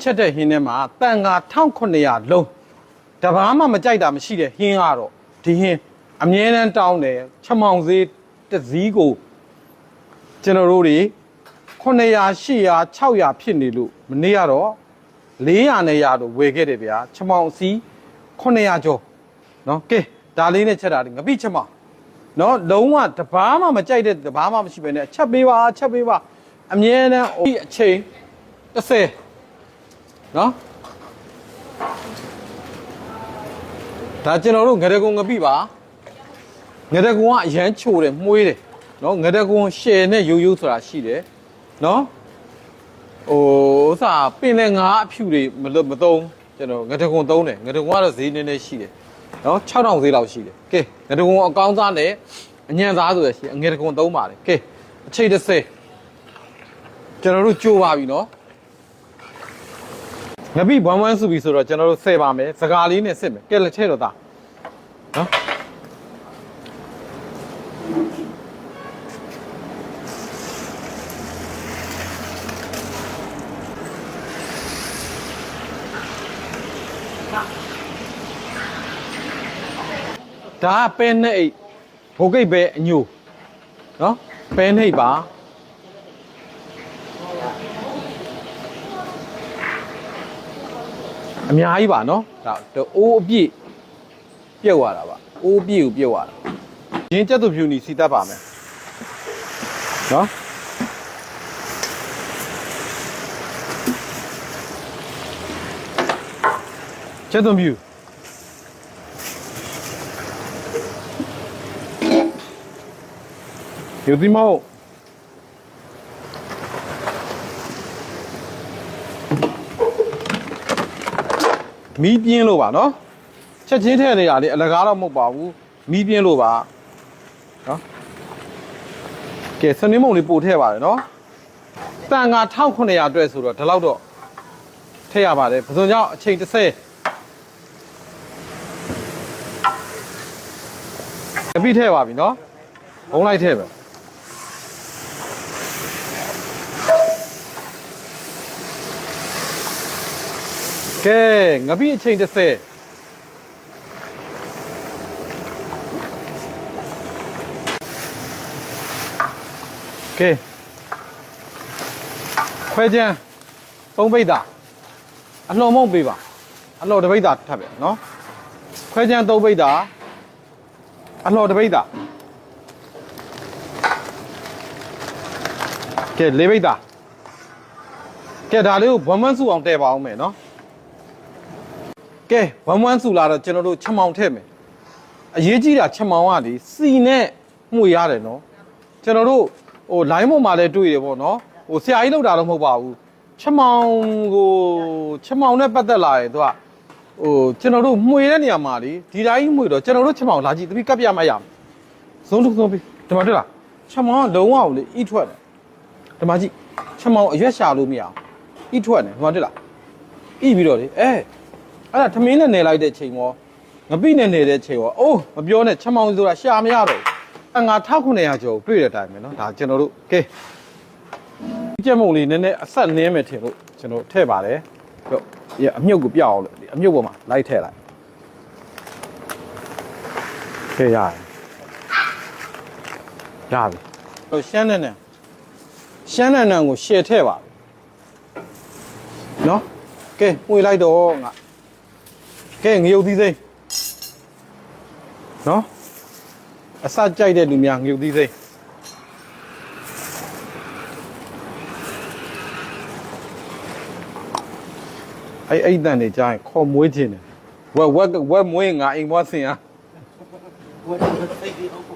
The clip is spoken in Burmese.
ချက်တဲ့ဟင်းထဲမှာတန်ခါ1900လုံးတဘာမှမကြိုက်တာမရှိတဲ့ဟင်းကတော့ဒီဟင်းအမြဲတမ်းတောင်းတယ်ချက်မောင်ဈေးတစ်စည်းကိုကျွန်တော်တို့တွေ900 800 600ဖြစ်နေလို့မနေ့ကတော့400နဲ့ရတော့ဝယ်ခဲ့တယ်ဗျာချက်မောင်စီး900ကျော်နော်ကဲဒါလေးနဲ့ချက်တာငပိချက်မောင်နော်လုံးဝတဘာမှမကြိုက်တဲ့တဘာမှမရှိပဲနဲ့ချက်ပေးပါအမြဲတမ်းအချိန်30နော်ဒါကျွန်တော်တို့ငရကုံငပိပါငရကုံကအရန်ချိုတယ်မှုေးတယ်နော်ငရကုံရှယ်နဲ့ရိုးရိုးဆိုတာရှိတယ်နော်ဟိုဥစားပင်လည်းငါးအဖြူတွေမသုံးကျွန်တော်ငရကုံသုံးတယ်ငရကုံကတော့ဈေးနည်းနည်းရှိတယ်နော်6000ဈေးလောက်ရှိတယ်ကဲငရကုံအကောင်းစားနဲ့အညံသားဆိုရရှိငရကုံသုံးပါတယ်ကဲအချိန်30ကျွန်တော်တို့ကြိုးပါပြီနော်ငပိဝမ်းစုပြီဆိုတော့ကျွန်တော်တို့ဆယ်ပါမယ်စကားလေးနဲ့စစ်မယ်ကဲလက်ထဲတော့သားနော်ဒါပဲနဲ့အိတ်ဘိုးကိတ်ပဲအညိုနော်ပဲနှိပ်ပါအများကြီးပါနော်ဒါအိုးအပြည့်ပြုတ်သွားတာပါအိုးအပြည့်ကိုပြုတ်သွားတာရင်းကျက်သူဖြူနီစီတတ်ပါမယ်နော်ကျက်သူဖြူ有啲貓မီးပြင်းလို့ပါနော်ချက်ချင်းထည့်နေရလေအလကားတော့မဟုတ်ပါဘူးမီးပြင်းလို့ပါနော်ကဲစနေမုံလေးပို့ထည့်ပါတယ်နော်တန်ခါ1900အတွက်ဆိုတော့ဒီလောက်တော့ထည့်ရပါတယ်ဘယ်ဆိုကြောင့်အချိန်30အပြည့်ထည့်ပါပြီနော်ဘုံလိုက်ထည့်ပဲကဲငပိအချိန်30ကဲခွဲချမ်း3ပိတ်တာအလှော်မုံပေးပါအလှော်တစ်ပိတ်တာထပ်ပဲနော်ခွဲချမ်း3ပိတ်တာအလှော်တစ်ပိတ်တာကဲ4ပိတ်တာကဲဒါလေးကိုဝမ်းစုအောင်တည့်ပါအောင်မယ်နော်ကဲဝမ်းစုလာတော့ကျွန်တော်တို့ချက်မောင်ထည့်မယ်အရေးကြီးတာချက်မောင်ကလေစီနဲ့မှုရတယ်နော်ကျွန်တော်တို့ဟို line ပေါ်မှာလည်းတွေ့တယ်ပေါ့နော်ဟိုဆရာကြီးလောက်တာတော့မဟုတ်ပါဘူးချက်မောင်ကိုချက်မောင်နဲ့ပတ်သက်လာရင်သူကဟိုကျွန်တော်တို့မှုတဲ့နေရာမှာလေဒီတိုင်းမှုတော့ကျွန်တော်တို့ချက်မောင်လာကြည့်တပိကပ်ပြမရမယ်ဇုံးဆုံးပြီဒီမှာတွေ့လားချက်မောင်ကလုံးဝကိုလေဣထွက်တယ်ဒီမှာကြည့်ချက်မောင်အရွက်ရှာလို့မရအောင်ဣထွက်တယ်ဒီမှာတွေ့လားဣပြီးတော့လေအဲ့ဒါသမင်းနဲ့နေလိုက်တဲ့ချိန်ရောငပိနဲ့နေတဲ့ချိန်ရောအိုးမပြောနဲ့ချက်မောင်ဆိုတာရှာမရတော့အငါ1900ကျော်တွေ့တဲ့အတိုင်းပဲเนาะဒါကျွန်တော်တို့ကဲကြက်မုံလေးနည်းနည်းအဆက်နင်းမယ်ထင်လို့ကျွန်တော်ထည့်ပါတယ်ဟုတ်အမြုပ်ကိုပြအောင်လို့အမြုပ်ပေါ်မှာလိုက်ထည့်လိုက်ထည့်ရတယ်ရပြီဟိုရှမ်းနဲ့ကိုရှယ်ထည့်ပါเนาะကဲမှွေလိုက်တော့ငါကဲငရုတ်သီးစိမ်းနော်အစကြိုက်တဲ့လူများငရုတ်သီးစိမ်းအဲ့တန်နေကြရင်ခေါ်မွေးခြင်းတယ်ဝက်မွေးငါအိမ်ဘွားဆင်အားဝက်စိတ်ဒီဟုတ်